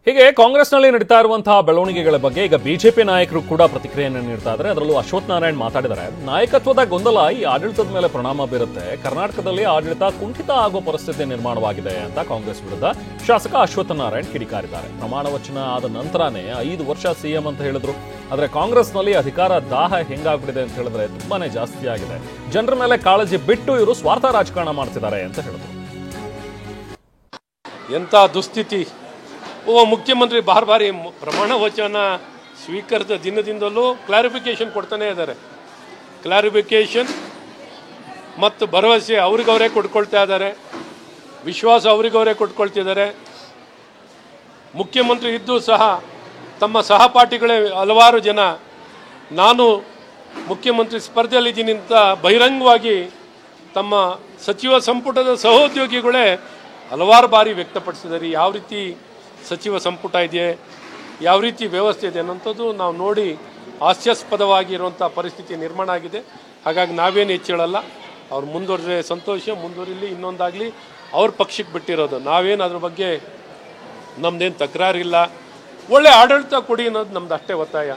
ಹೀಗೆ ಕಾಂಗ್ರೆಸ್ನಲ್ಲಿ ನಡೀತಾ ಇರುವಂತಹ ಬೆಳವಣಿಗೆಗಳ ಬಗ್ಗೆ ಈಗ ಬಿಜೆಪಿ ನಾಯಕರು ಕೂಡ ಪ್ರತಿಕ್ರಿಯೆಯನ್ನು ನೀಡ್ತಾ ಇದ್ದಾರೆ. ಅದರಲ್ಲೂ ಅಶ್ವಥ್ ನಾರಾಯಣ್ ಮಾತಾಡಿದ್ದಾರೆ. ನಾಯಕತ್ವದ ಗೊಂದಲ ಈ ಆಡಳಿತದ ಮೇಲೆ ಪರಿಣಾಮ ಬೀರುತ್ತೆ. ಕರ್ನಾಟಕದಲ್ಲಿ ಆಡಳಿತ ಕುಂಠಿತ ಆಗುವ ಪರಿಸ್ಥಿತಿ ನಿರ್ಮಾಣವಾಗಿದೆ ಅಂತ ಕಾಂಗ್ರೆಸ್ ವಿರುದ್ಧ ಶಾಸಕ ಅಶ್ವಥ್ ನಾರಾಯಣ್ ಕಿಡಿಕಾರಿದ್ದಾರೆ. ಪ್ರಮಾಣ ವಚನ ಆದ ನಂತರನೇ 5 ವರ್ಷ ಸಿಎಂ ಅಂತ ಹೇಳಿದ್ರು. ಆದರೆ ಕಾಂಗ್ರೆಸ್ನಲ್ಲಿ ಅಧಿಕಾರ ದಾಹ ಹೆಂಗಾಗ್ಬಿಟ್ಟಿದೆ ಅಂತ ಹೇಳಿದ್ರೆ ತುಂಬಾನೇ ಜಾಸ್ತಿ ಆಗಿದೆ. ಜನರ ಮೇಲೆ ಕಾಳಜಿ ಬಿಟ್ಟು ಇವರು ಸ್ವಾರ್ಥ ರಾಜಕಾರಣ ಮಾಡ್ತಿದ್ದಾರೆ ಅಂತ ಹೇಳಿದ್ರು. ಎಂಥ ದುಸ್ಥಿತಿ! ಮುಖ್ಯಮಂತ್ರಿ ಬಾರಿ ಪ್ರಮಾಣ ವಚನ ಸ್ವೀಕರಿಸಿದ ದಿನದಿಂದಲೂ ಕ್ಲಾರಿಫಿಕೇಶನ್ ಕೊಡ್ತಾನೆ ಇದ್ದಾರೆ. ಕ್ಲಾರಿಫಿಕೇಶನ್ ಮತ್ತು ಭರವಸೆ ಅವ್ರಿಗವರೇ ಕೊಟ್ಕೊಳ್ತಾ ಇದ್ದಾರೆ. ವಿಶ್ವಾಸ ಅವ್ರಿಗವರೇ ಕೊಟ್ಕೊಳ್ತಿದ್ದಾರೆ. ಮುಖ್ಯಮಂತ್ರಿ ಇದ್ದು ಸಹ ತಮ್ಮ ಸಹಪಾಠಿಗಳೇ ಹಲವಾರು ಜನ ನಾನು ಮುಖ್ಯಮಂತ್ರಿ ಸ್ಪರ್ಧೆಯಲ್ಲಿದ್ದೀನಿ ಅಂತ ಬಹಿರಂಗವಾಗಿ ತಮ್ಮ ಸಚಿವ ಸಂಪುಟದ ಸಹೋದ್ಯೋಗಿಗಳೇ ಹಲವಾರು ಬಾರಿ ವ್ಯಕ್ತಪಡಿಸಿದ್ದಾರೆ. ಯಾವ ರೀತಿ ಸಚಿವ ಸಂಪುಟ ಇದೆ, ಯಾವ ರೀತಿ ವ್ಯವಸ್ಥೆ ಇದೆ ಅನ್ನೋಂಥದ್ದು ನಾವು ನೋಡಿ ಹಾಸ್ಯಾಸ್ಪದವಾಗಿರುವಂಥ ಪರಿಸ್ಥಿತಿ ನಿರ್ಮಾಣ ಆಗಿದೆ. ಹಾಗಾಗಿ ನಾವೇನು ಹೆಚ್ಚೇಳಲ್ಲ. ಅವ್ರು ಮುಂದುವರಿದ್ರೆ ಸಂತೋಷ, ಮುಂದುವರಿಲಿ. ಇನ್ನೊಂದಾಗಲಿ ಅವ್ರ ಪಕ್ಷಕ್ಕೆ ಬಿಟ್ಟಿರೋದು. ನಾವೇನು ಅದ್ರ ಬಗ್ಗೆ ನಮ್ಮದೇನು ತಕರಾರಿಲ್ಲ. ಒಳ್ಳೆ ಆಡಳಿತ ಕೊಡಿ ಅನ್ನೋದು ನಮ್ದು ಅಷ್ಟೇ ಒತ್ತಾಯ.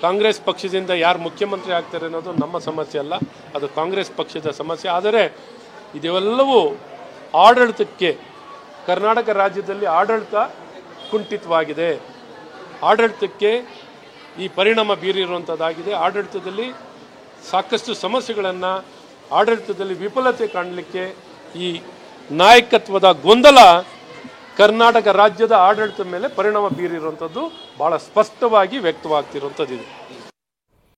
ಕಾಂಗ್ರೆಸ್ ಪಕ್ಷದಿಂದ ಯಾರು ಮುಖ್ಯಮಂತ್ರಿ ಆಗ್ತಾರೆ ಅನ್ನೋದು ನಮ್ಮ ಸಮಸ್ಯೆ ಅಲ್ಲ, ಅದು ಕಾಂಗ್ರೆಸ್ ಪಕ್ಷದ ಸಮಸ್ಯೆ. ಆದರೆ ಇದೆಲ್ಲವೂ ಆಡಳಿತಕ್ಕೆ, ಕರ್ನಾಟಕ ರಾಜ್ಯದಲ್ಲಿ ಆಡಳಿತ ಕುಂಠಿತವಾಗಿದೆ. ಆಡಳಿತಕ್ಕೆ ಈ ಪರಿಣಾಮ ಬೀರಿರುವಂಥದ್ದಾಗಿದೆ. ಆಡಳಿತದಲ್ಲಿ ಸಾಕಷ್ಟು ಸಮಸ್ಯೆಗಳನ್ನು, ಆಡಳಿತದಲ್ಲಿ ವಿಫಲತೆ ಕಾಣಲಿಕ್ಕೆ ಈ ನಾಯಕತ್ವದ ಗೊಂದಲ ಕರ್ನಾಟಕ ರಾಜ್ಯದ ಆಡಳಿತದ ಮೇಲೆ ಪರಿಣಾಮ ಬೀರಿರುವಂಥದ್ದು ಭಾಳ ಸ್ಪಷ್ಟವಾಗಿ ವ್ಯಕ್ತವಾಗ್ತಿರುವಂಥದ್ದಿದೆ.